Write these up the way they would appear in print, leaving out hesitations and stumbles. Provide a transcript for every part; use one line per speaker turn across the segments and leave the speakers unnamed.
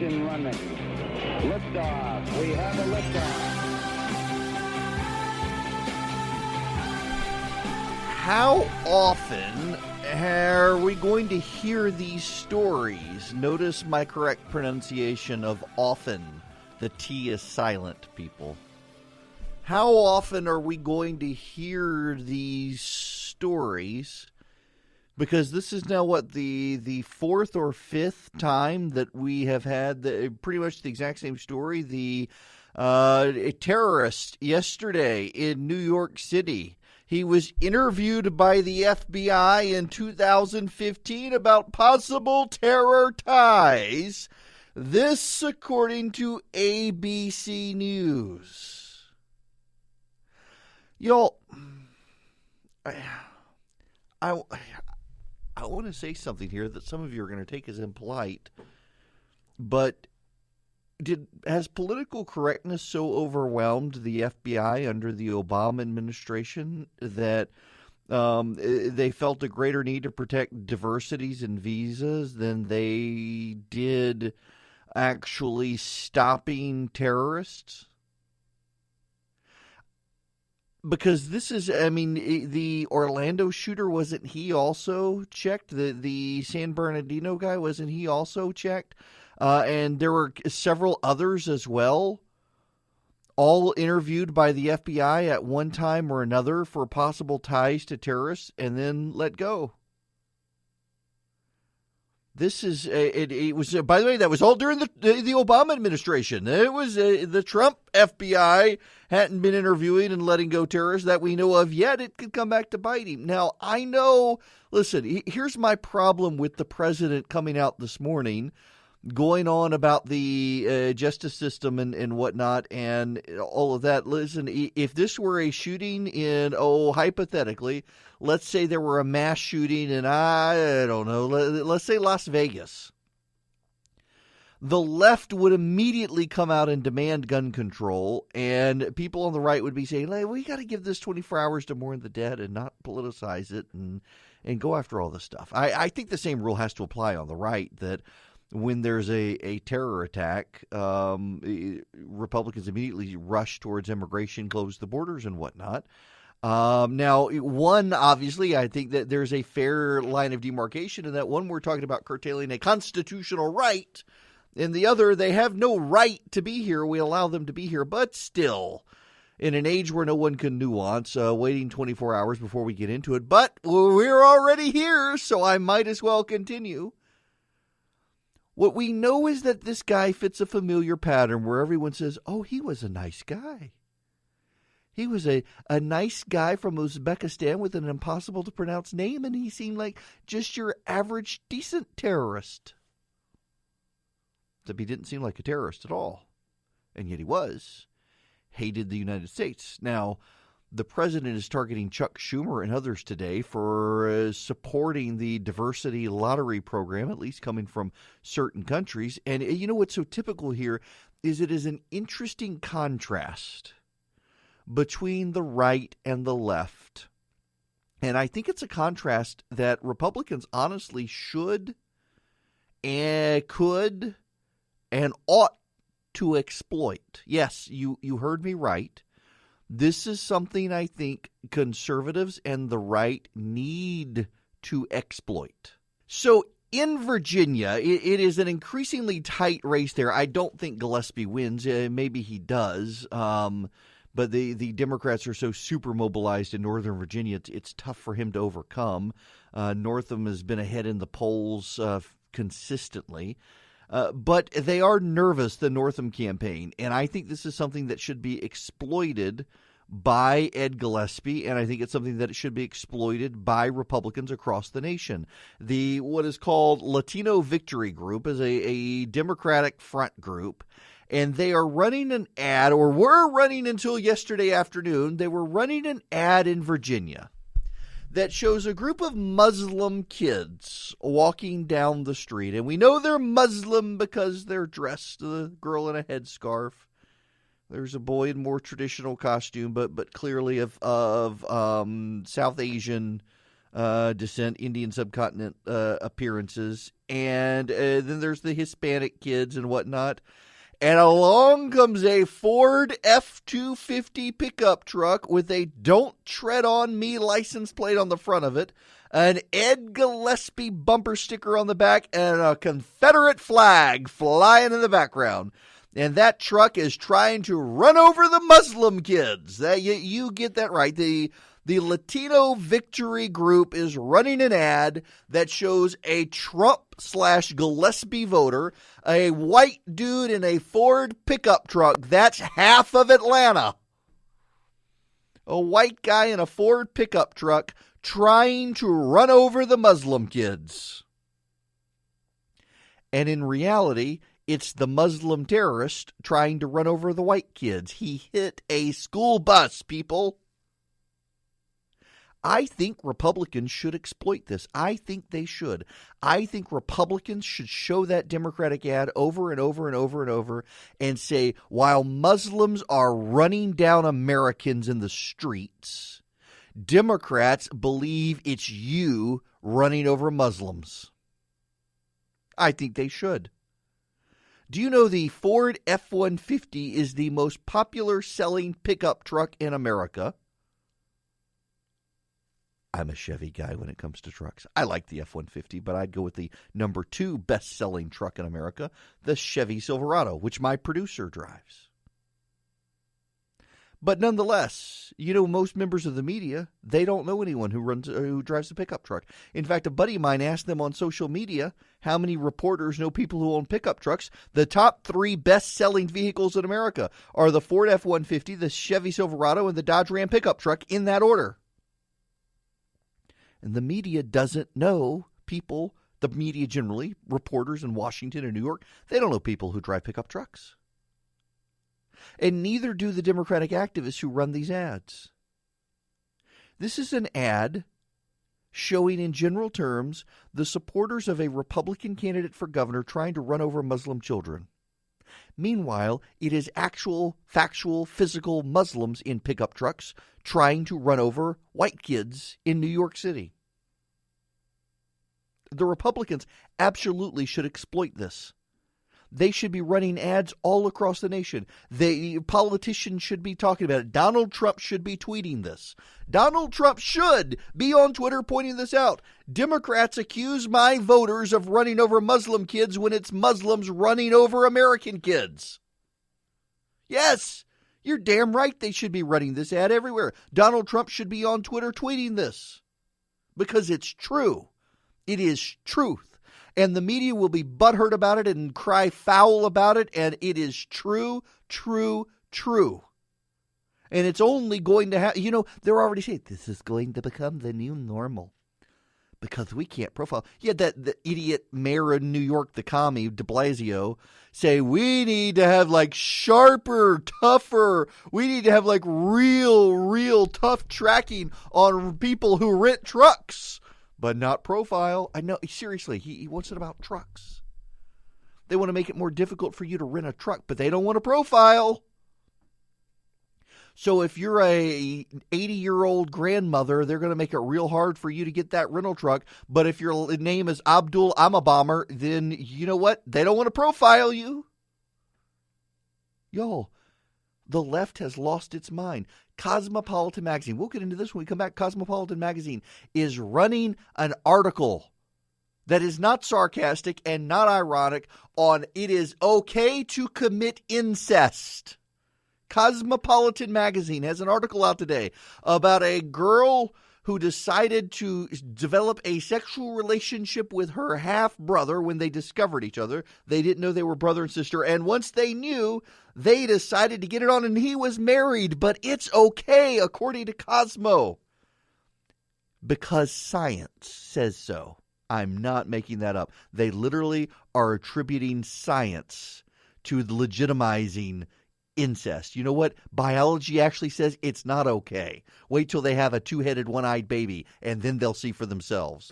ignition running. Liftoff. We have a liftoff.
How often are we going to hear these stories? Notice my correct pronunciation of often. The T is silent, people. How often are we going to hear these stories? Because this is now, the fourth or fifth time that we have had pretty much the exact same story. A terrorist yesterday in New York City. He was interviewed by the FBI in 2015 about possible terror ties. This, according to ABC News. Y'all, I want to say something here that some of you are going to take as impolite, but has political correctness so overwhelmed the FBI under the Obama administration that they felt a greater need to protect diversities and visas than they did actually stopping terrorists? Because this is, the Orlando shooter, wasn't he also checked? The San Bernardino guy, wasn't he also checked? And there were several others as well, all interviewed by the FBI at one time or another for possible ties to terrorists and then let go. This is, it was, by the way, that was all during the Obama administration. It was the Trump FBI hadn't been interviewing and letting go terrorists that we know of yet. It could come back to bite him. Now, I know, listen, here's my problem with the president coming out this morning, going on about the justice system and whatnot and all of that. Listen, if this were a shooting in, hypothetically, let's say there were a mass shooting in, I don't know, let's say Las Vegas. The left would immediately come out and demand gun control, and people on the right would be saying, hey, we got to give this 24 hours to mourn the dead and not politicize it and go after all this stuff. I think the same rule has to apply on the right, that when there's a terror attack, Republicans immediately rush towards immigration, close the borders and whatnot. Now, one, obviously, I think that there's a fair line of demarcation in that. One, we're talking about curtailing a constitutional right, and the other, they have no right to be here. We allow them to be here, but still, in an age where no one can nuance, waiting 24 hours before we get into it. But we're already here, so I might as well continue. What we know is that this guy fits a familiar pattern where everyone says, oh, he was a nice guy. He was a nice guy from Uzbekistan with an impossible to pronounce name, and he seemed like just your average decent terrorist. Except he didn't seem like a terrorist at all. And yet he was. Hated the United States. Now, the president is targeting Chuck Schumer and others today for supporting the diversity lottery program, at least coming from certain countries. And you know what's so typical here is it is an interesting contrast between the right and the left. And I think it's a contrast that Republicans honestly should and could and ought to exploit. Yes, you heard me right. This is something I think conservatives and the right need to exploit. So in Virginia, it is an increasingly tight race there. I don't think Gillespie wins. Maybe he does. But the Democrats are so super mobilized in Northern Virginia, it's tough for him to overcome. Northam has been ahead in the polls consistently. But they are nervous, the Northam campaign, and I think this is something that should be exploited by Ed Gillespie, and I think it's something that should be exploited by Republicans across the nation. What is called Latino Victory Group is a Democratic front group, and they are running an ad, or were running until yesterday afternoon, they were running an ad in Virginia that shows a group of Muslim kids walking down the street. And we know they're Muslim because they're dressed, the girl in a headscarf. There's a boy in more traditional costume, but clearly of South Asian descent, Indian subcontinent appearances. And then there's the Hispanic kids and whatnot. And along comes a Ford F-250 pickup truck with a "Don't Tread on Me" license plate on the front of it, an Ed Gillespie bumper sticker on the back, and a Confederate flag flying in the background. And that truck is trying to run over the Muslim kids. You get that right. The Latino Victory Group is running an ad that shows a Trump/Gillespie voter, a white dude in a Ford pickup truck. That's half of Atlanta. A white guy in a Ford pickup truck trying to run over the Muslim kids. And in reality, it's the Muslim terrorist trying to run over the white kids. He hit a school bus, people. I think Republicans should exploit this. I think they should. I think Republicans should show that Democratic ad over and over and over and over and say, while Muslims are running down Americans in the streets, Democrats believe it's you running over Muslims. I think they should. Do you know the Ford F-150 is the most popular selling pickup truck in America? I'm a Chevy guy when it comes to trucks. I like the F-150, but I'd go with the number 2 best-selling truck in America, the Chevy Silverado, which my producer drives. But nonetheless, most members of the media, they don't know anyone who drives a pickup truck. In fact, a buddy of mine asked them on social media how many reporters know people who own pickup trucks. The top 3 best-selling vehicles in America are the Ford F-150, the Chevy Silverado, and the Dodge Ram pickup truck, in that order. And the media doesn't know people, the media generally, reporters in Washington and New York, they don't know people who drive pickup trucks. And neither do the Democratic activists who run these ads. This is an ad showing in general terms the supporters of a Republican candidate for governor trying to run over Muslim children. Meanwhile, it is actual, factual, physical Muslims in pickup trucks trying to run over white kids in New York City. The Republicans absolutely should exploit this. They should be running ads all across the nation. Politicians should be talking about it. Donald Trump should be tweeting this. Donald Trump should be on Twitter pointing this out. Democrats accuse my voters of running over Muslim kids when it's Muslims running over American kids. Yes, you're damn right they should be running this ad everywhere. Donald Trump should be on Twitter tweeting this because it's true. It is truth. And the media will be butthurt about it and cry foul about it. And it is true, true, true. And it's only going to happen. They're already saying this is going to become the new normal because we can't profile. Yeah, the idiot mayor of New York, the commie, de Blasio, say we need to have sharper, tougher. We need to have real tough tracking on people who rent trucks. But not profile. I know, seriously, he wants it about trucks. They want to make it more difficult for you to rent a truck, but they don't want to profile. So if you're a 80-year-old grandmother, they're going to make it real hard for you to get that rental truck. But if your name is Abdul Amabomber, then you know what? They don't want to profile you. Y'all, the left has lost its mind. Cosmopolitan magazine, we'll get into this when we come back. Cosmopolitan magazine is running an article that is not sarcastic and not ironic on it is okay to commit incest. Cosmopolitan magazine has an article out today about a girl who decided to develop a sexual relationship with her half-brother when they discovered each other. They didn't know they were brother and sister. And once they knew, they decided to get it on, and he was married. But it's okay, according to Cosmo, because science says so. I'm not making that up. They literally are attributing science to legitimizing incest. You know what? Biology actually says it's not okay. Wait till they have a 2-headed, one-eyed baby, and then they'll see for themselves.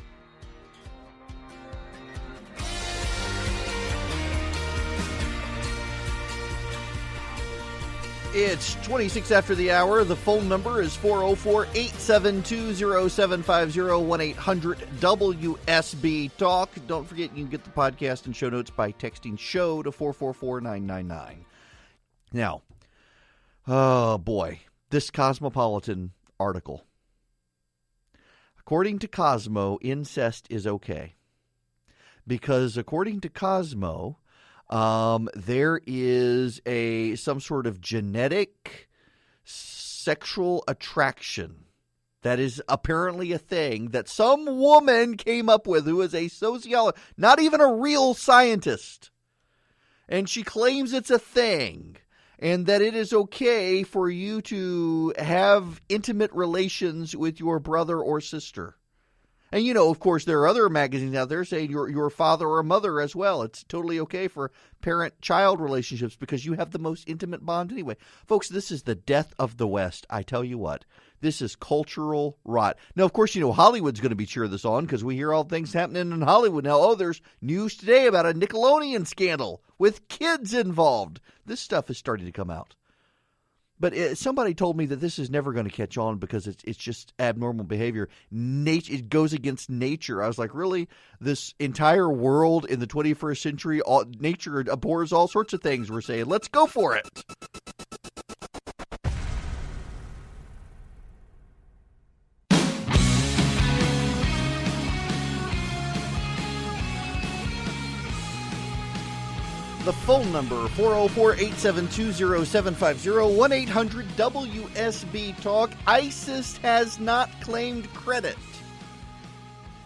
It's 26 after the hour. The phone number is 404-872-0750, 1-800-WSB-TALK. Don't forget you can get the podcast and show notes by texting SHOW to 444-999. Now, oh boy, this Cosmopolitan article. According to Cosmo, incest is okay. Because according to Cosmo, there is some sort of genetic sexual attraction that is apparently a thing that some woman came up with who is a sociologist, not even a real scientist. And she claims it's a thing and that it is okay for you to have intimate relations with your brother or sister. And, you know, of course, there are other magazines out there saying your father or mother as well. It's totally okay for parent-child relationships because you have the most intimate bond anyway. Folks, this is the death of the West. I tell you what, this is cultural rot. Now, of course, you know, Hollywood's going to be cheering this on because we hear all things happening in Hollywood now. Oh, there's news today about a Nickelodeon scandal with kids involved. This stuff is starting to come out. But somebody told me that this is never going to catch on because it's just abnormal behavior. It goes against nature. I was like, really? This entire world in the 21st century, nature abhors all sorts of things. We're saying, let's go for it. The phone number, 404-872-0750, 1-800-WSB-TALK. ISIS has not claimed credit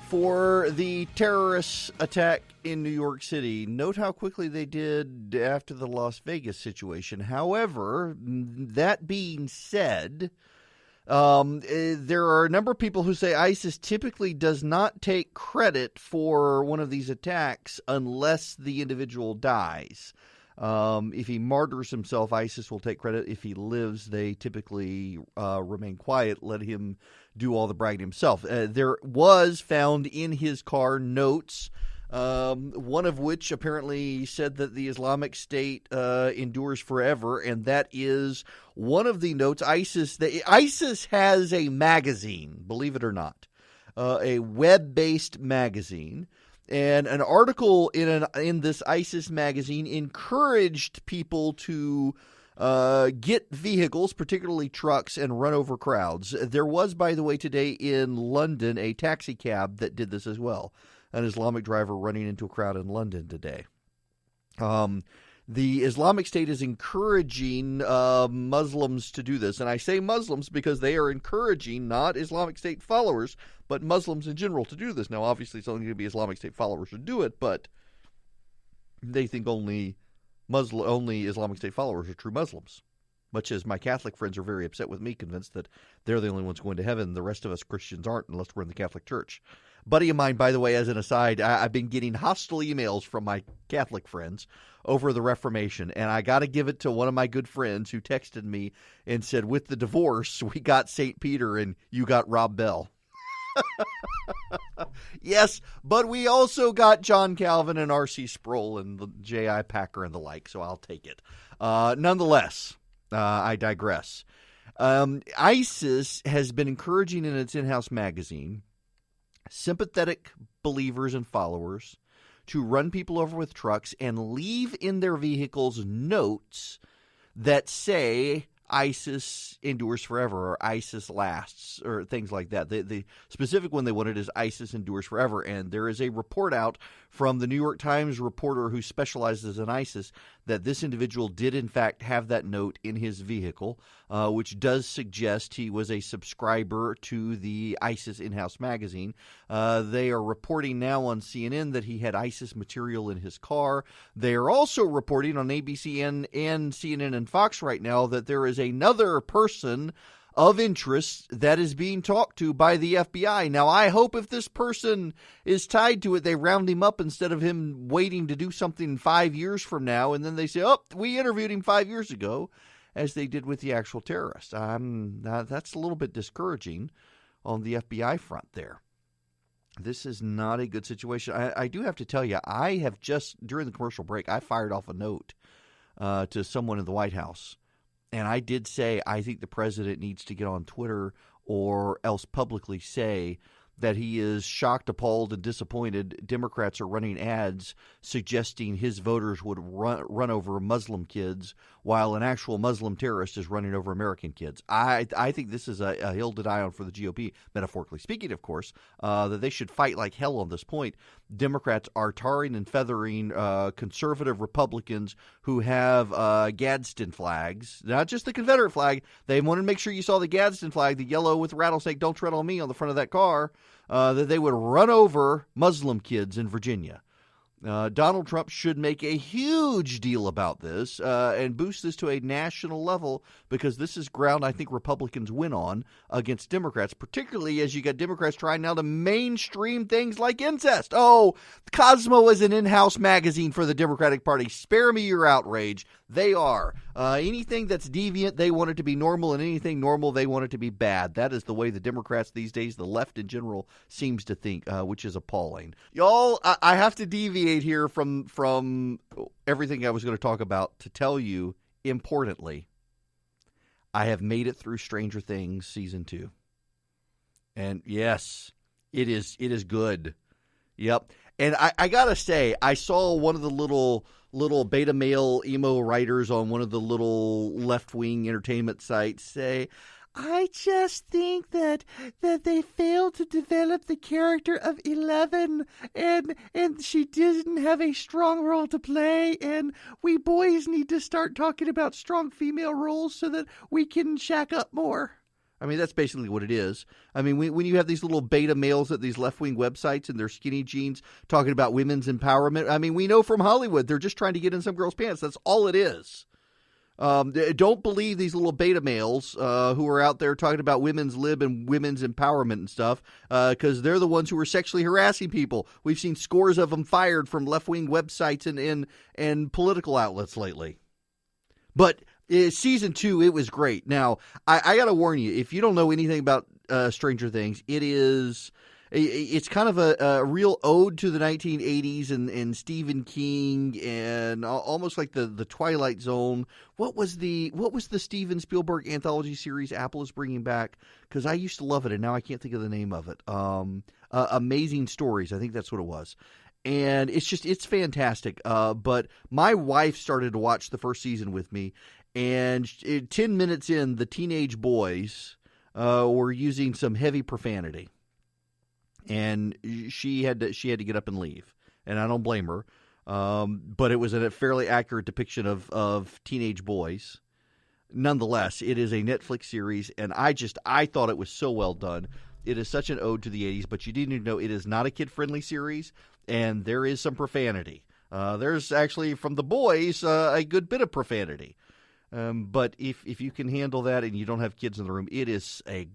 for the terrorist attack in New York City. Note how quickly they did after the Las Vegas situation. However, that being said, there are a number of people who say ISIS typically does not take credit for one of these attacks unless the individual dies. If he martyrs himself, ISIS will take credit. If he lives, they typically remain quiet, let him do all the bragging himself. There was found in his car notes, one of which apparently said that the Islamic State endures forever, and that is one of the notes. ISIS has a magazine, believe it or not, a web-based magazine, and an article in this ISIS magazine encouraged people to get vehicles, particularly trucks, and run over crowds. There was, by the way, today in London, a taxi cab that did this as well. An Islamic driver running into a crowd in London today. The Islamic State is encouraging Muslims to do this. And I say Muslims because they are encouraging not Islamic State followers, but Muslims in general to do this. Now, obviously, it's only going to be Islamic State followers who do it, but they think only Islamic State followers are true Muslims. Much as my Catholic friends are very upset with me, convinced that they're the only ones going to heaven. The rest of us Christians aren't unless we're in the Catholic Church. Buddy of mine, by the way, as an aside, I've been getting hostile emails from my Catholic friends over the Reformation, and I got to give it to one of my good friends who texted me and said, with the divorce, we got St. Peter and you got Rob Bell. Yes, but we also got John Calvin and R.C. Sproul and the J.I. Packer and the like, so I'll take it. Nonetheless, I digress. ISIS has been encouraging in its in-house magazine sympathetic believers and followers to run people over with trucks and leave in their vehicles notes that say ISIS endures forever or ISIS lasts or things like that. The specific one they wanted is ISIS endures forever. And there is a report out from the New York Times reporter who specializes in ISIS that this individual did in fact have that note in his vehicle, which does suggest he was a subscriber to the ISIS in-house magazine. They are reporting now on CNN that he had ISIS material in his car. They are also reporting on ABC and CNN and Fox right now that there is another person of interest that is being talked to by the FBI. Now, I hope if this person is tied to it, they round him up instead of him waiting to do something 5 years from now, and then they say, oh, we interviewed him 5 years ago, as they did with the actual terrorist. That's a little bit discouraging on the FBI front there. This is not a good situation. I do have to tell you, I have just, during the commercial break, I fired off a note to someone in the White House. And I did say I think the president needs to get on Twitter or else publicly say that he is shocked, appalled, and disappointed Democrats are running ads suggesting his voters would run over Muslim kids while an actual Muslim terrorist is running over American kids. I think this is a hill to die on for the GOP, metaphorically speaking, of course, that they should fight like hell on this point. Democrats are tarring and feathering conservative Republicans who have Gadsden flags, not just the Confederate flag. They wanted to make sure you saw the Gadsden flag, the yellow with rattlesnake, don't tread on me on the front of that car, that they would run over Muslim kids in Virginia. Donald Trump should make a huge deal about this and boost this to a national level, because this is ground I think Republicans win on against Democrats, particularly as you got Democrats trying now to mainstream things like incest. Oh, Cosmo is an in-house magazine for the Democratic Party. Spare me your outrage. They are. Anything that's deviant, they want it to be normal, and anything normal, they want it to be bad. That is the way the Democrats these days, the left in general, seems to think, which is appalling. Y'all, I have to deviate here from everything I was going to talk about to tell you, importantly, I have made it through Stranger Things Season 2. And yes, it is good. Yep. And I got to say, I saw one of the little beta male emo writers on one of the little left-wing entertainment sites say, I just think that they failed to develop the character of 11, and she didn't have a strong role to play, and we boys need to start talking about strong female roles so that we can shack up more. I mean, that's basically what it is. I mean, when you have these little beta males at these left-wing websites and their skinny jeans talking about women's empowerment, I mean, we know from Hollywood they're just trying to get in some girl's pants. That's all it is. Don't believe these little beta males who are out there talking about women's lib and women's empowerment and stuff, because they're the ones who are sexually harassing people. We've seen scores of them fired from left-wing websites and political outlets lately. But Season 2, it was great. Now, I got to warn you, if you don't know anything about Stranger Things, it's kind of a real ode to the 1980s and Stephen King and almost like the Twilight Zone. What was the Steven Spielberg anthology series Apple is bringing back? Because I used to love it, and now I can't think of the name of it. Amazing Stories, I think that's what it was. And it's fantastic. But my wife started to watch the first season with me, and 10 minutes in, the teenage boys were using some heavy profanity. And she had to get up and leave, and I don't blame her. But it was a fairly accurate depiction of teenage boys. Nonetheless, it is a Netflix series, and I thought it was so well done. It is such an ode to the 80s, but you didn't even know it is not a kid-friendly series, and there is some profanity. There's actually, from the boys, a good bit of profanity. But if you can handle that and you don't have kids in the room, it is a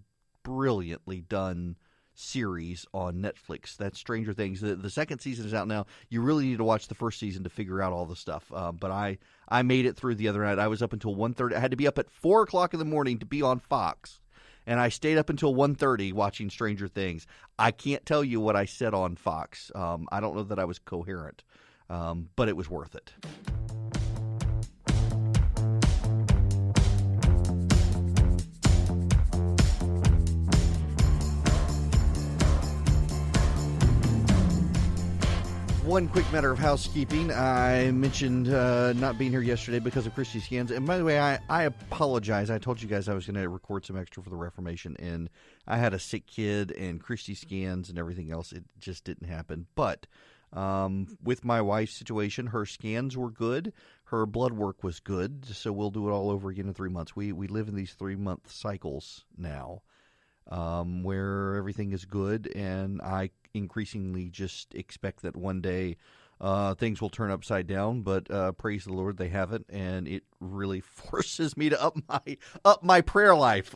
brilliantly done series on Netflix. That's Stranger Things. The second season is out now. You really need to watch the first season to figure out all the stuff. But I made it through the other night. I was up until 1:30. I had to be up at 4 o'clock in the morning to be on Fox. And I stayed up until 1:30 watching Stranger Things. I can't tell you what I said on Fox. I don't know that I was coherent, but it was worth it. One quick matter of housekeeping. I mentioned not being here yesterday because of Christy Scans. And by the way, I apologize. I told you guys I was going to record some extra for the Reformation, and I had a sick kid and Christy Scans and everything else. It just didn't happen. But with my wife's situation, her scans were good. Her blood work was good. So we'll do it all over again in 3 months. We live in these 3-month cycles now. Where everything is good, and I increasingly just expect that one day things will turn upside down, but praise the Lord, they haven't, and it really forces me to up my prayer life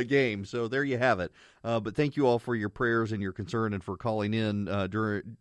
game. So there you have it. But thank you all for your prayers and your concern and for calling in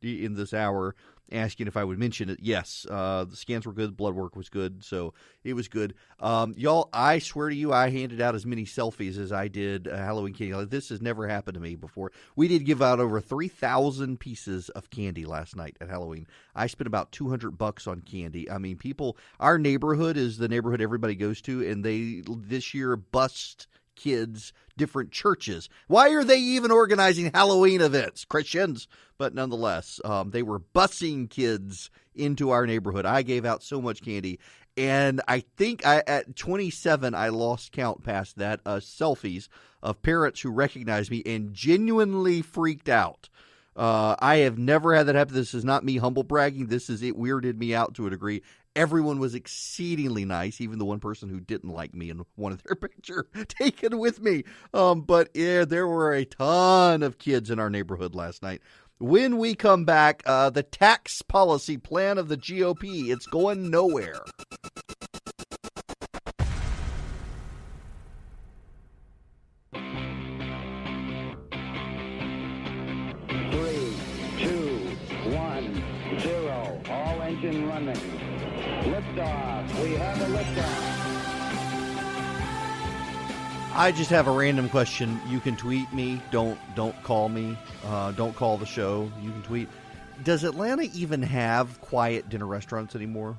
in this hour asking if I would mention it. Yes, the scans were good, blood work was good, so it was good. Y'all, I swear to you, I handed out as many selfies as I did Halloween candy. Like, this has never happened to me before. We did give out over 3,000 pieces of candy last night at Halloween. I spent about $200 on candy. I mean, people, our neighborhood is the neighborhood everybody goes to, and they this year bust kids, different churches. Why are they even organizing Halloween events? Christians. But nonetheless, they were busing kids into our neighborhood. I gave out so much candy. And I think at 27, I lost count past that, selfies of parents who recognized me and genuinely freaked out. I have never had that happen. This is not me humble bragging. It weirded me out to a degree. Everyone was exceedingly nice, even the one person who didn't like me and wanted their picture taken with me. But yeah, there were a ton of kids in our neighborhood last night. When we come back, the tax policy plan of the GOP, it's going nowhere.
Three, two, 1, 0. All engine running. Liftoff. We have a liftoff.
I just have a random question. You can tweet me. Don't call me. Don't call the show. You can tweet. Does Atlanta even have quiet dinner restaurants anymore?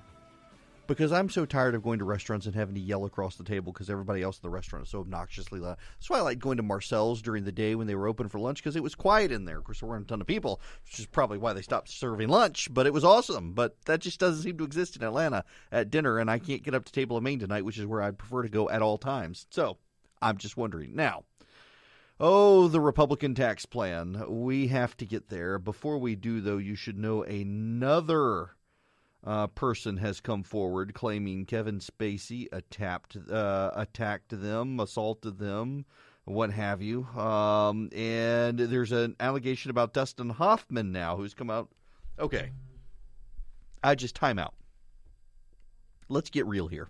Because I'm so tired of going to restaurants and having to yell across the table because everybody else in the restaurant is so obnoxiously loud. That's why I like going to Marcel's during the day when they were open for lunch, because it was quiet in there. Of course, there weren't a ton of people, which is probably why they stopped serving lunch, but it was awesome. But that just doesn't seem to exist in Atlanta at dinner, and I can't get up to Table of Maine tonight, which is where I'd prefer to go at all times. So I'm just wondering. Now, the Republican tax plan. We have to get there. Before we do, though, you should know another person has come forward claiming Kevin Spacey attacked them, assaulted them, what have you. And there's an allegation about Dustin Hoffman now who's come out. Okay. Time out. Let's get real here.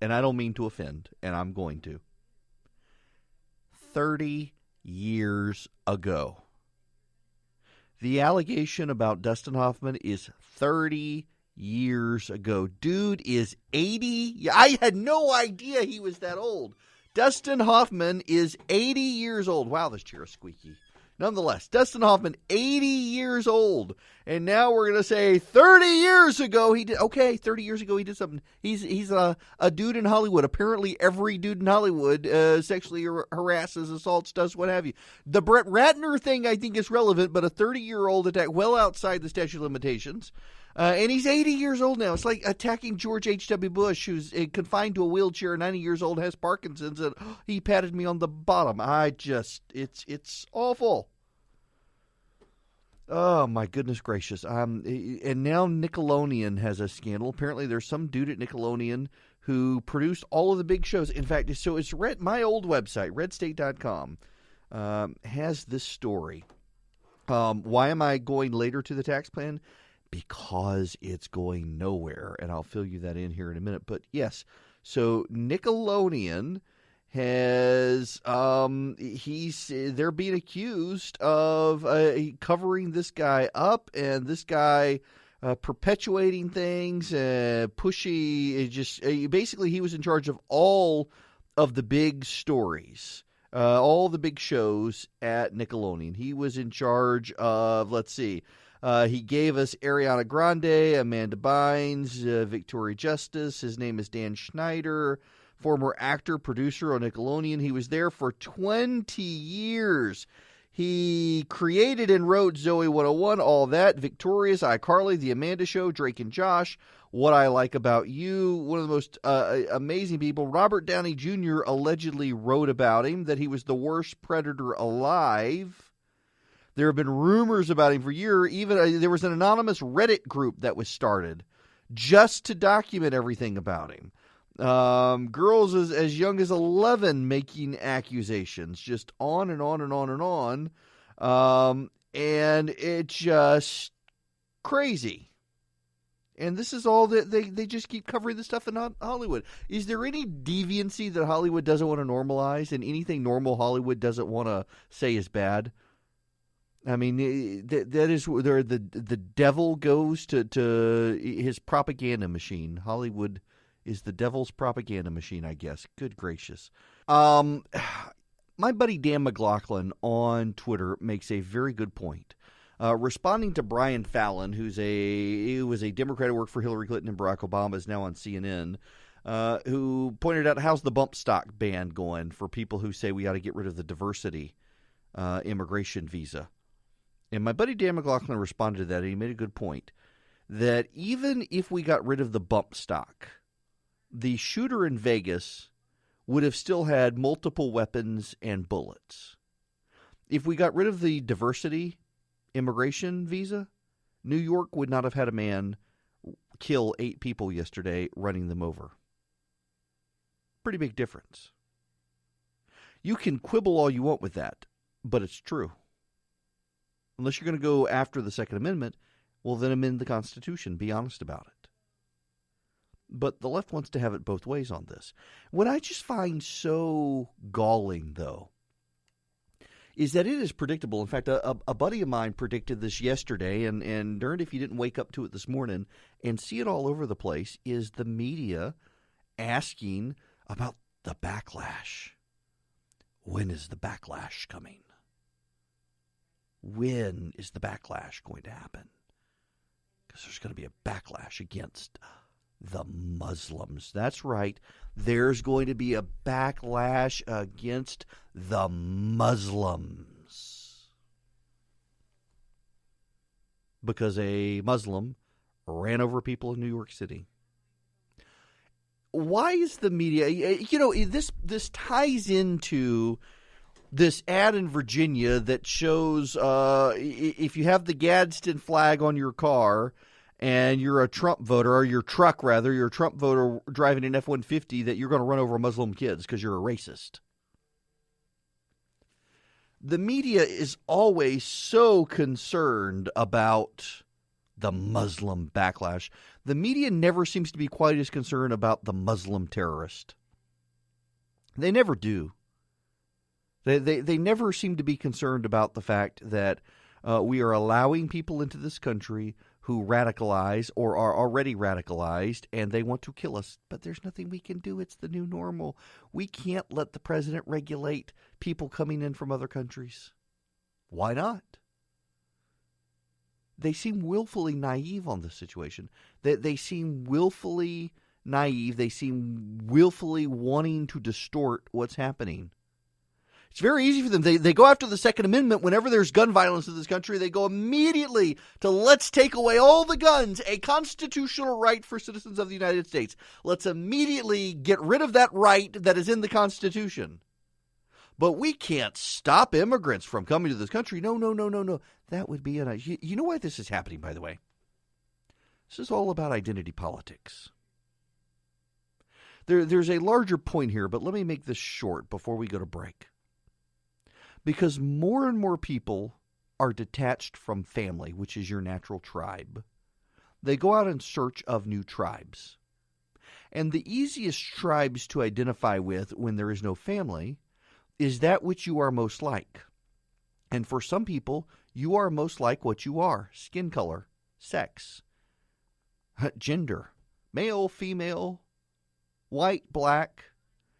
And I don't mean to offend, and I'm going to. 30 years ago. The allegation about Dustin Hoffman is 30 years ago. Dude is 80. I had no idea he was that old. Dustin Hoffman is 80 years old. Wow, this chair is squeaky. Nonetheless, Dustin Hoffman, 80 years old. And now we're going to say 30 years ago he did. Okay, 30 years ago he did something. He's a dude in Hollywood. Apparently every dude in Hollywood sexually harasses, assaults, does what have you. The Brett Ratner thing I think is relevant, but a 30-year-old attack well outside the statute of limitations. And he's 80 years old now. It's like attacking George H.W. Bush, who's confined to a wheelchair, 90 years old, has Parkinson's, and he patted me on the bottom. It's awful. Oh, my goodness gracious. And now Nickelodeon has a scandal. Apparently there's some dude at Nickelodeon who produced all of the big shows. In fact, so it's my old website, redstate.com, has this story. Why am I going later to the tax plan? Because it's going nowhere, and I'll fill you that in here in a minute. But yes, so Nickelodeon has they're being accused of covering this guy up, and this guy perpetuating things, pushy. Basically, he was in charge of all of the big stories. All the big shows at Nickelodeon. He was in charge of, let's see, he gave us Ariana Grande, Amanda Bynes, Victoria Justice. His name is Dan Schneider, former actor, producer on Nickelodeon. He was there for 20 years. He created and wrote Zoe 101, All That, Victorious, iCarly, The Amanda Show, Drake and Josh, What I Like About You. One of the most amazing people. Robert Downey Jr. allegedly wrote about him that he was the worst predator alive. There have been rumors about him for years. Even there was an anonymous Reddit group that was started just to document everything about him. Girls as young as 11 making accusations, just on and on and on and on. And it's just crazy. And this is all that they just keep covering this stuff in Hollywood. Is there any deviancy that Hollywood doesn't want to normalize, and anything normal Hollywood doesn't want to say is bad? I mean, that is where the devil goes to his propaganda machine. Hollywood is the devil's propaganda machine, I guess. Good gracious. My buddy Dan McLaughlin on Twitter makes a very good point. Responding to Brian Fallon, who was a Democrat who worked for Hillary Clinton and Barack Obama, is now on CNN, who pointed out, how's the bump stock ban going for people who say we ought to get rid of the diversity immigration visa? And my buddy Dan McLaughlin responded to that, and he made a good point, that even if we got rid of the bump stock, the shooter in Vegas would have still had multiple weapons and bullets. If we got rid of the diversity immigration visa, New York would not have had a man kill 8 people yesterday running them over. Pretty big difference. You can quibble all you want with that, but it's true. Unless you're going to go after the Second Amendment, well, then amend the Constitution. Be honest about it. But the left wants to have it both ways on this. What I just find so galling, though, is that it is predictable. In fact, a buddy of mine predicted this yesterday, and darned if you didn't wake up to it this morning and see it all over the place, is the media asking about the backlash. When is the backlash coming? When is the backlash going to happen? Because there's going to be a backlash against the Muslims. That's right. There's going to be a backlash against the Muslims. Because a Muslim ran over people in New York City. Why is the media, this ties into this ad in Virginia that shows if you have the Gadsden flag on your car and you're a Trump voter, or your truck rather, you're a Trump voter driving an F-150, that you're going to run over Muslim kids because you're a racist. The media is always so concerned about the Muslim backlash. The media never seems to be quite as concerned about the Muslim terrorist. They never do. They never seem to be concerned about the fact that we are allowing people into this country who radicalize or are already radicalized, and they want to kill us. But there's nothing we can do. It's the new normal. We can't let the president regulate people coming in from other countries. Why not? They seem willfully naive on this situation. They seem willfully naive. They seem willfully wanting to distort what's happening. It's very easy for them. They go after the Second Amendment. Whenever there's gun violence in this country, they go immediately to let's take away all the guns, a constitutional right for citizens of the United States. Let's immediately get rid of that right that is in the Constitution. But we can't stop immigrants from coming to this country. No. That would be you know why this is happening, by the way? This is all about identity politics. There's a larger point here, but let me make this short before we go to break. Because more and more people are detached from family, which is your natural tribe. They go out in search of new tribes. And the easiest tribes to identify with when there is no family is that which you are most like. And for some people, you are most like what you are: skin color, sex, gender, male, female, white, black.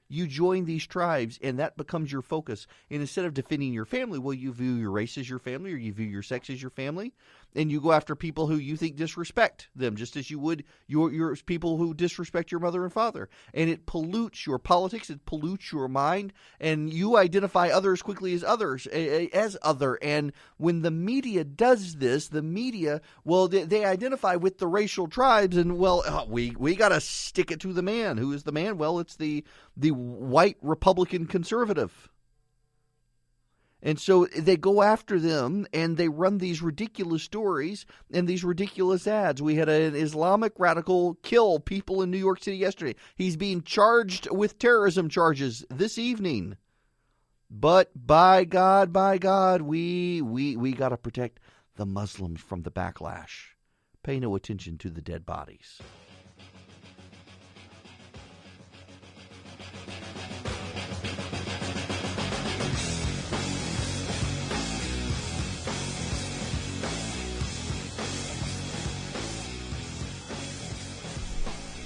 You join these tribes, and that becomes your focus. And instead of defending your family, well, you view your race as your family, or you view your sex as your family, and you go after people who you think disrespect them, just as you would your people who disrespect your mother and father. And it pollutes your politics, it pollutes your mind, and you identify others quickly as other. And when the media does this, the media, well, they identify with the racial tribes, and we got to stick it to the man. Who is the man? Well, it's the white Republican conservative. And so they go after them, and they run these ridiculous stories and these ridiculous ads. We had an Islamic radical kill people in New York City yesterday. He's being charged with terrorism charges this evening. But by God, we got to protect the Muslims from the backlash. Pay no attention to the dead bodies.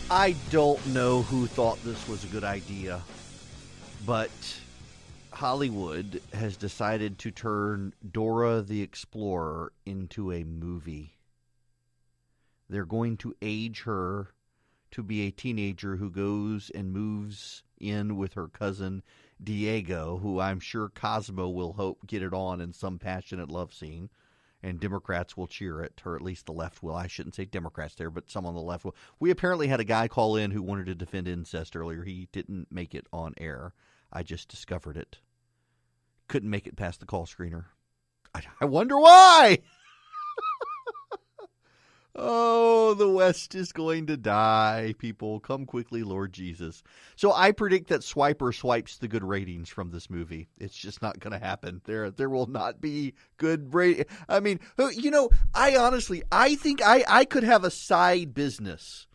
I don't know who thought this was a good idea, but Hollywood has decided to turn Dora the Explorer into a movie. They're going to age her to be a teenager who goes and moves in with her cousin Diego, who I'm sure Cosmo will hope get it on in some passionate love scene. And Democrats will cheer it, or at least the left will. I shouldn't say Democrats there, but some on the left will. We apparently had a guy call in who wanted to defend incest earlier. He didn't make it on air. I just discovered it. Couldn't make it past the call screener. I wonder why! Oh, the West is going to die, people. Come quickly, Lord Jesus. So I predict that Swiper swipes the good ratings from this movie. It's just not going to happen. There will not be good rating. I mean, I think I could have a side business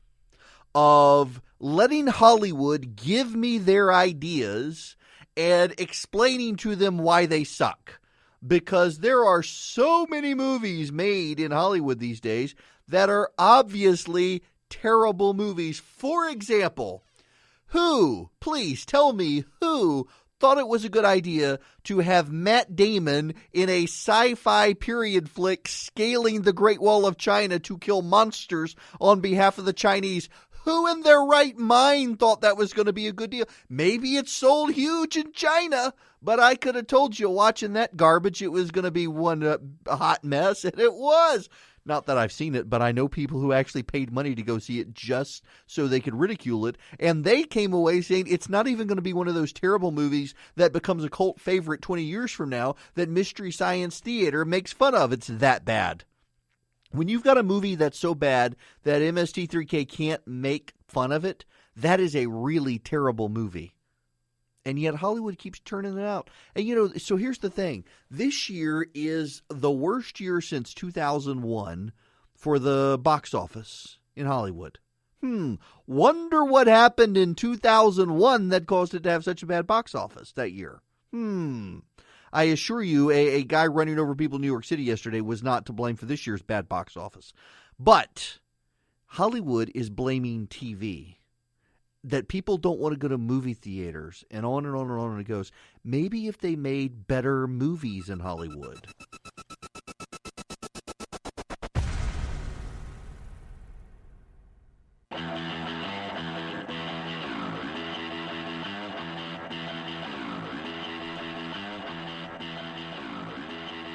of letting Hollywood give me their ideas and explaining to them why they suck. Because there are so many movies made in Hollywood these days that are obviously terrible movies. For example, please tell me who thought it was a good idea to have Matt Damon in a sci-fi period flick scaling the Great Wall of China to kill monsters on behalf of the Chinese? Who in their right mind thought that was going to be a good deal? Maybe it sold huge in China, but I could have told you watching that garbage it was going to be one hot mess, and it was. Not that I've seen it, but I know people who actually paid money to go see it just so they could ridicule it, and they came away saying it's not even going to be one of those terrible movies that becomes a cult favorite 20 years from now that Mystery Science Theater makes fun of. It's that bad. When you've got a movie that's so bad that MST3K can't make fun of it, that is a really terrible movie. And yet Hollywood keeps turning it out. And, so here's the thing. This year is the worst year since 2001 for the box office in Hollywood. Wonder what happened in 2001 that caused it to have such a bad box office that year. I assure you, a guy running over people in New York City yesterday was not to blame for this year's bad box office. But Hollywood is blaming TV. That people don't want to go to movie theaters, and on and on and on it goes. Maybe if they made better movies in Hollywood.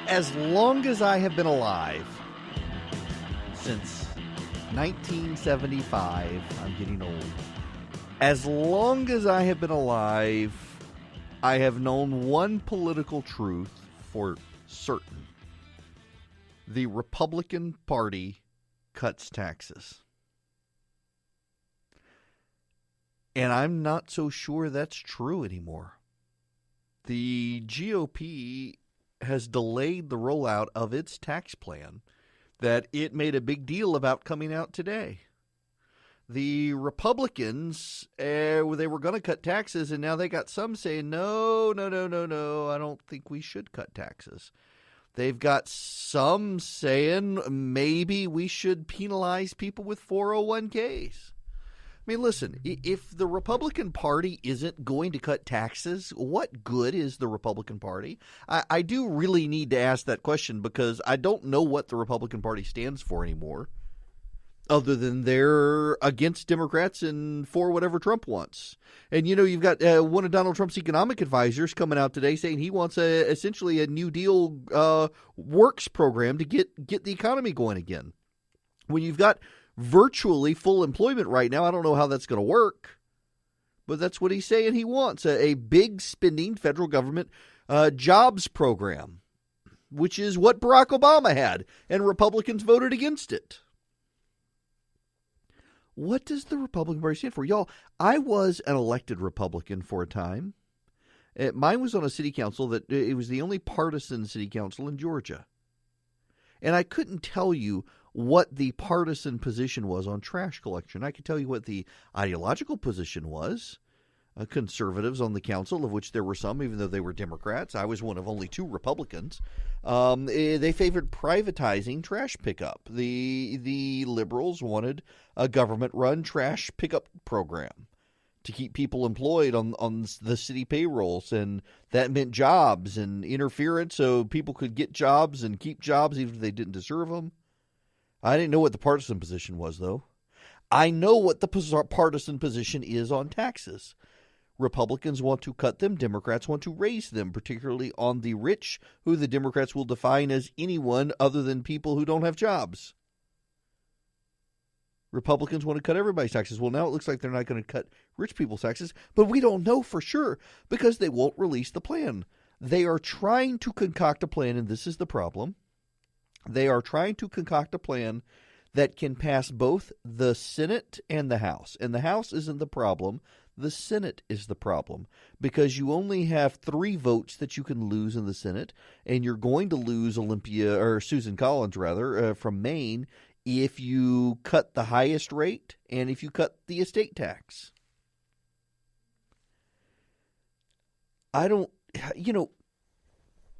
As long as I have been alive, since 1975, I'm getting old. As long as I have been alive, I have known one political truth for certain. The Republican Party cuts taxes. And I'm not so sure that's true anymore. The GOP has delayed the rollout of its tax plan that it made a big deal about coming out today. The Republicans, they were going to cut taxes, and now they got some saying, no, I don't think we should cut taxes. They've got some saying maybe we should penalize people with 401ks. I mean, listen, if the Republican Party isn't going to cut taxes, what good is the Republican Party? I do really need to ask that question because I don't know what the Republican Party stands for anymore. Other than they're against Democrats and for whatever Trump wants. And, you've got one of Donald Trump's economic advisors coming out today saying he wants essentially a New Deal works program to get the economy going again. When you've got virtually full employment right now, I don't know how that's going to work. But that's what he's saying he wants, a big spending federal government jobs program, which is what Barack Obama had, and Republicans voted against it. What does the Republican Party stand for? Y'all, I was an elected Republican for a time. Mine was on a city council that it was the only partisan city council in Georgia. And I couldn't tell you what the partisan position was on trash collection. I could tell you what the ideological position was. conservatives on the council, of which there were some, even though they were Democrats. I was one of only 2 Republicans. They favored privatizing trash pickup. The liberals wanted a government-run trash pickup program to keep people employed on the city payrolls, and that meant jobs and interference so people could get jobs and keep jobs even if they didn't deserve them. I didn't know what the partisan position was, though. I know what the partisan position is on taxes. Republicans want to cut them. Democrats want to raise them, particularly on the rich, who the Democrats will define as anyone other than people who don't have jobs. Republicans want to cut everybody's taxes. Well, now it looks like they're not going to cut rich people's taxes, but we don't know for sure because they won't release the plan. They are trying to concoct a plan, and this is the problem. They are trying to concoct a plan that can pass both the Senate and the House. And the House isn't the problem. The Senate is the problem, because you only have 3 votes that you can lose in the Senate, and you're going to lose Susan Collins, from Maine, if you cut the highest rate and if you cut the estate tax.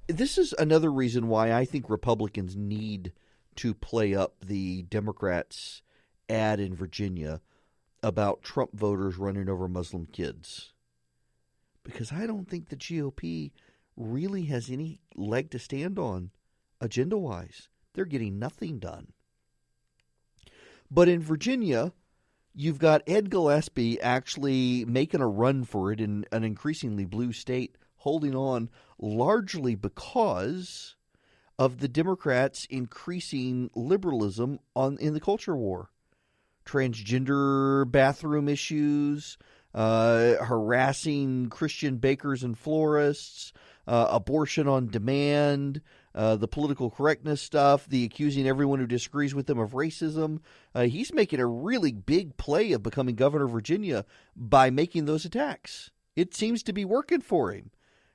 This is another reason why I think Republicans need to play up the Democrats' ad in Virginia about Trump voters running over Muslim kids. Because I don't think the GOP really has any leg to stand on agenda-wise. They're getting nothing done. But in Virginia, you've got Ed Gillespie actually making a run for it in an increasingly blue state, holding on largely because of the Democrats' increasing liberalism in the culture war. Transgender bathroom issues, harassing Christian bakers and florists, abortion on demand, the political correctness stuff, the accusing everyone who disagrees with him of racism. He's making a really big play of becoming governor of Virginia by making those attacks. It seems to be working for him.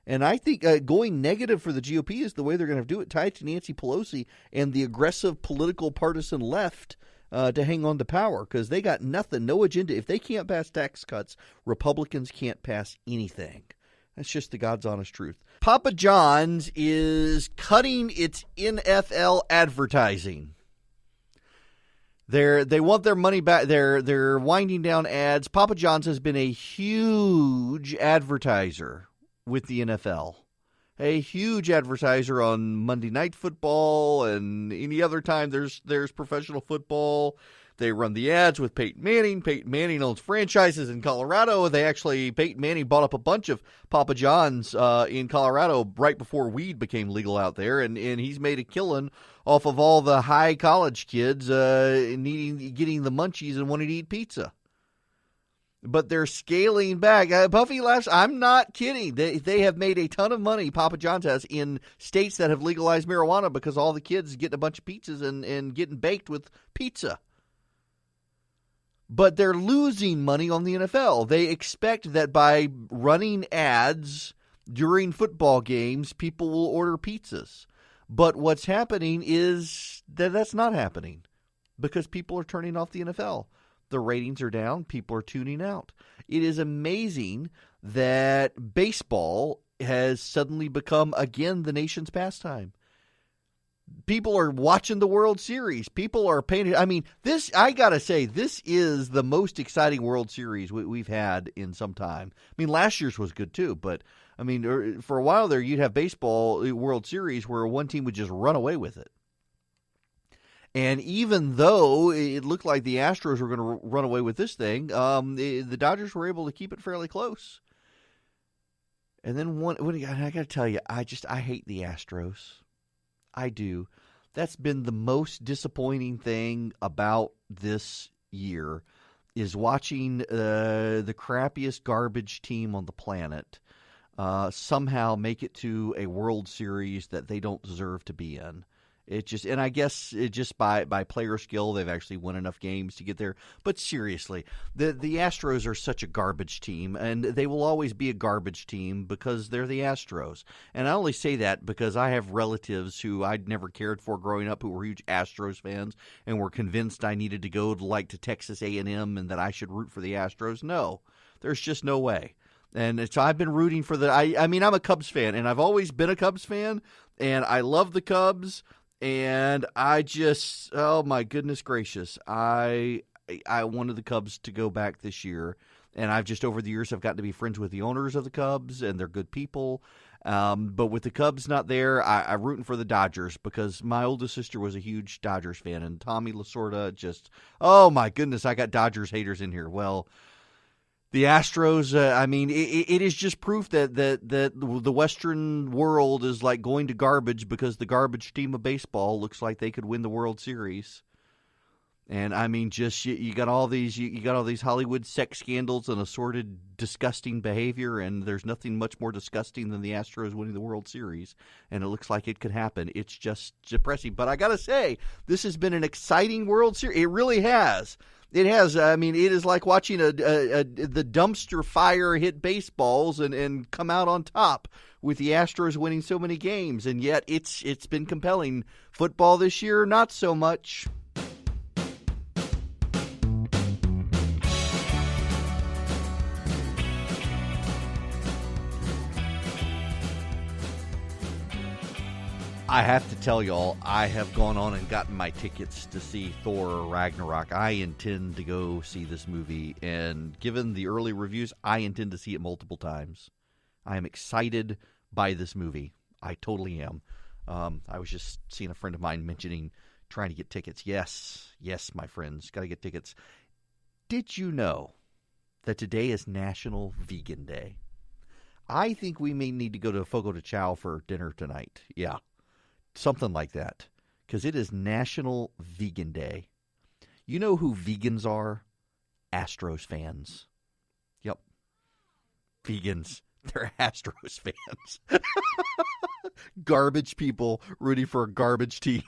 And I think going negative for the GOP is the way they're going to do it, tied to Nancy Pelosi and the aggressive political partisan left to hang on to power, because they got nothing, no agenda. If they can't pass tax cuts, Republicans can't pass anything. That's just the God's honest truth. Papa John's is cutting its NFL advertising. They want their money back. They're winding down ads. Papa John's has been a huge advertiser with the NFL. A huge advertiser on Monday Night Football and any other time there's professional football. They run the ads with Peyton Manning. Peyton Manning owns franchises in Colorado. Peyton Manning bought up a bunch of Papa John's in Colorado right before weed became legal out there, and he's made a killing off of all the high college kids getting the munchies and wanting to eat pizza. But they're scaling back. Puffy laughs. I'm not kidding. They have made a ton of money, Papa John's has, in states that have legalized marijuana because all the kids getting a bunch of pizzas and getting baked with pizza. But they're losing money on the NFL. They expect that by running ads during football games, people will order pizzas. But what's happening is that's not happening because people are turning off the NFL. The ratings are down. People are tuning out. It is amazing that baseball has suddenly become, again, the nation's pastime. People are watching the World Series. People are paying. I mean, I got to say, this is the most exciting World Series we've had in some time. I mean, last year's was good too, but I mean, for a while there, you'd have baseball World Series where one team would just run away with it. And even though it looked like the Astros were going to run away with this thing, the Dodgers were able to keep it fairly close. And then I got to tell you, I hate the Astros. I do. That's been the most disappointing thing about this year is watching the crappiest garbage team on the planet somehow make it to a World Series that they don't deserve to be in. And I guess it just by player skill, they've actually won enough games to get there. But seriously, the Astros are such a garbage team, and they will always be a garbage team because they're the Astros. And I only say that because I have relatives who I'd never cared for growing up who were huge Astros fans and were convinced I needed to go to Texas A&M and that I should root for the Astros. No, there's just no way. And so I've been rooting for I mean, I'm a Cubs fan, and I've always been a Cubs fan, and I love the Cubs, and I just, oh my goodness gracious, I wanted the Cubs to go back this year, and I've just, over the years, I've gotten to be friends with the owners of the Cubs, and they're good people. But with the Cubs not there, I'm rooting for the Dodgers because my oldest sister was a huge Dodgers fan, and Tommy Lasorda just, oh my goodness, I got Dodgers haters in here. Well, the Astros, I mean, it is just proof that the Western world is like going to garbage because the garbage team of baseball looks like they could win the World Series. And I mean, just you got all these Hollywood sex scandals and assorted disgusting behavior, and there's nothing much more disgusting than the Astros winning the World Series. And it looks like it could happen. It's just depressing. But I gotta say, this has been an exciting World Series. It really has. It has. I mean, it is like watching the dumpster fire hit baseballs and come out on top with the Astros winning so many games. And yet, it's been compelling. Football this year, not so much. I have to tell y'all, I have gone on and gotten my tickets to see Thor Ragnarok. I intend to go see this movie, and given the early reviews, I intend to see it multiple times. I am excited by this movie. I totally am. I was just seeing a friend of mine mentioning trying to get tickets. Yes, my friends, got to get tickets. Did you know that today is National Vegan Day? I think we may need to go to Fogo de Chao for dinner tonight. Yeah. Something like that, because it is National Vegan Day. You know who vegans are? Astros fans. Yep. Vegans. They're Astros fans. Garbage people rooting for a garbage team.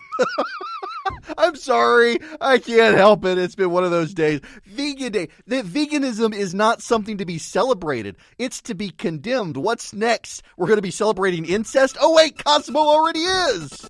I'm sorry. I can't help it. It's been one of those days. Vegan Day. Veganism is not something to be celebrated. It's to be condemned. What's next? We're going to be celebrating incest? Oh, wait, Cosmo already is.